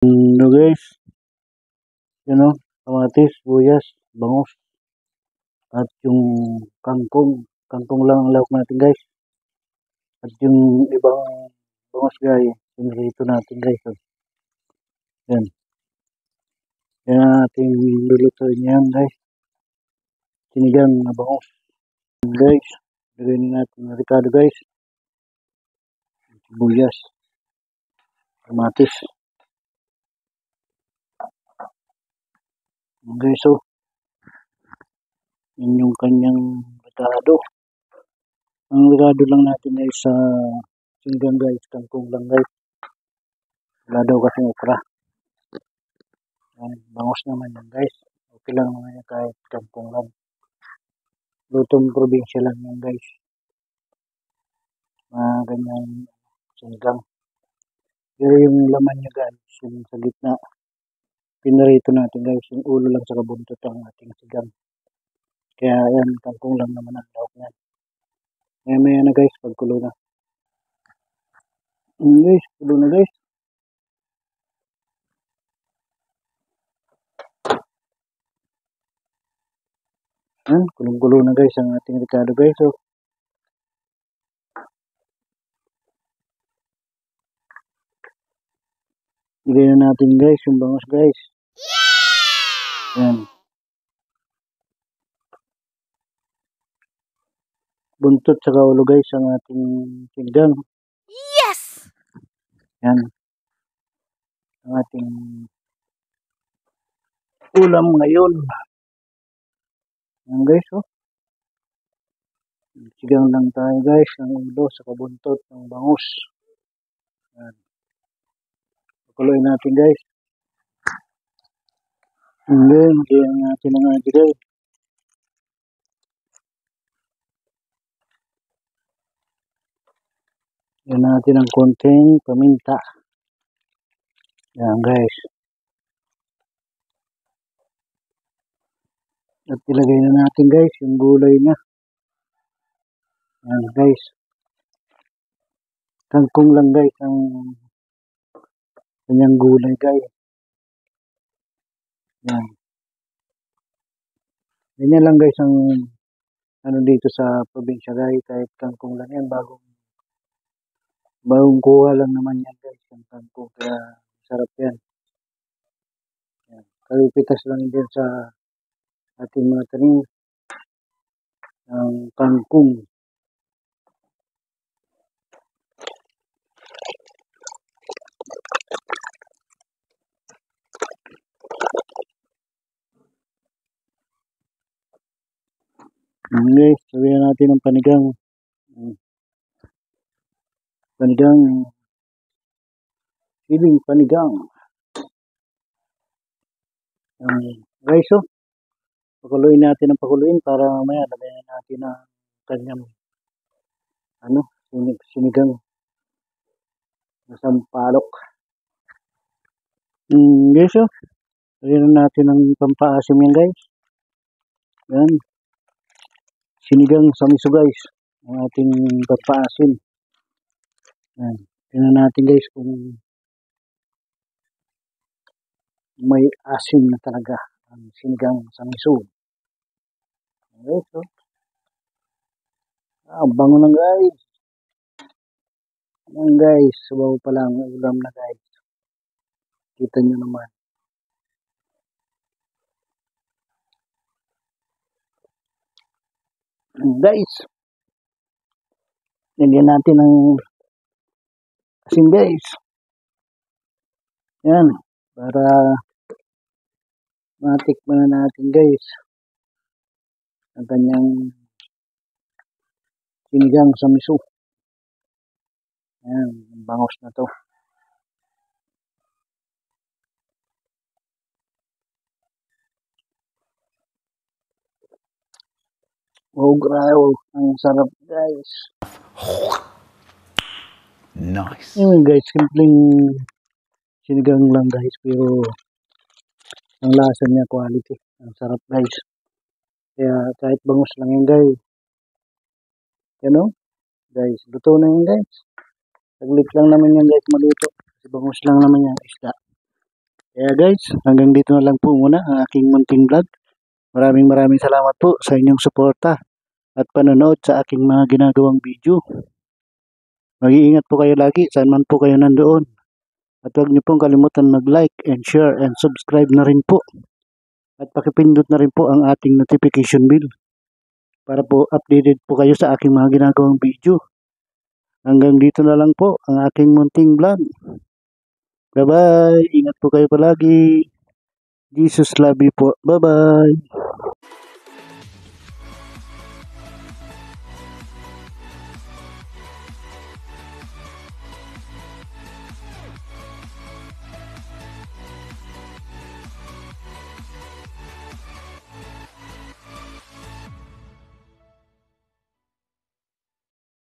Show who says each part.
Speaker 1: No guys, yun o, kamatis, buyas, bangus, at yung kangkong. Kangkong lang ang lawak natin guys. At yung ibang bangus guys, pinrito natin guys. So, yan. Yan ang ating lulutuin yan guys. Sinigang na bangus. Guys, lagyan natin ng ricado guys. Buyas, kamatis. Guys, so, yun yung kanyang ricado. Ang ricado lang natin guys sa sinigang guys, kangkong lang guys. Wala daw kasing okra. Bangus naman yan guys. Okay lang naman yan kahit kangkong lang. Lutong probinsya lang yan guys. Ganyan sinigang. Pero yung laman niya guys, yung sa gitna, pinarito natin guys. Yung ulo lang sa kabuntot ang ating sigang. Kaya yan, kangkong lang naman ang lawak yan. Maya na guys, pagkulo na. Guys, kulo na guys. Yan, kulong-kulo na guys ang ating ricado guys. So, ilagay na natin guys yung bangus guys. Yan. Buntot sa ulo guys ang ating sinigang.
Speaker 2: Yes!
Speaker 1: Yan. Ang ating ulam ngayon. Yan guys, oh. Sigang lang tayo guys ng ulo sa kabuntot ng bangus. Yan. Pakuloy natin guys. And then, lagyan natin ang ating guys. Lagyan natin ang konting paminta. Yan guys. At ilagay na natin guys yung gulay niya. Yan guys. Kangkong lang guys ang kanyang gulay guys. Yan. Ganyan lang guys ang ano dito sa probinsya guys. Kahit kangkong lang yan. Bagong kuha lang naman yan guys. Yung kangkong. Kaya sarap yan. Yan. Kalipitas lang din sa ating mga tanim ng kangkong. Okay, sabihin natin ang panigang. Panigang. Siling panigang. Guys, oh. Pakuluin natin ang pakuluin para mamaya lagyan natin ang kanyang sinigang na sampalok. Guys, oh. Lagyan natin ang pampaasim yan guys. Yan. Sinigang sa miso guys. Ang ating pampaasim. Yan. Tingnan natin guys kung may asim na talaga ang sinigang sa miso. Guys, oh. Bango lang guys. Yan guys, sabaw pa lang ulam na guys. Kita nyo naman. Guys, lagyan natin ng asin guys. Yan, para matikman na natin guys ang kanyang sinigang sa miso. Yan, bangos na to. Oh, grabe, ang sarap guys.
Speaker 3: Nice.
Speaker 1: Yun guys, simpleng sinigang lang guys, pero ang lasa niya quality. Ang sarap guys. Kaya kahit bangus lang yan guys. Yan o, guys, luto na yan guys. Saglit lang naman yan guys maluto. Kasi bangus lang naman yan isda. Kaya guys, hanggang dito na lang po muna ang aking munting vlog. Maraming salamat po sa inyong suporta at panonood sa aking mga ginagawang video. Mag-iingat po kayo lagi saan man po kayo nandoon. At huwag niyo pong kalimutan mag-like and share and subscribe na rin po. At pakipindot na rin po ang ating notification bell para po updated po kayo sa aking mga ginagawang video. Hanggang dito na lang po ang aking munting vlog. Bye-bye! Ingat po kayo palagi. Jesus love you po. Bye-bye!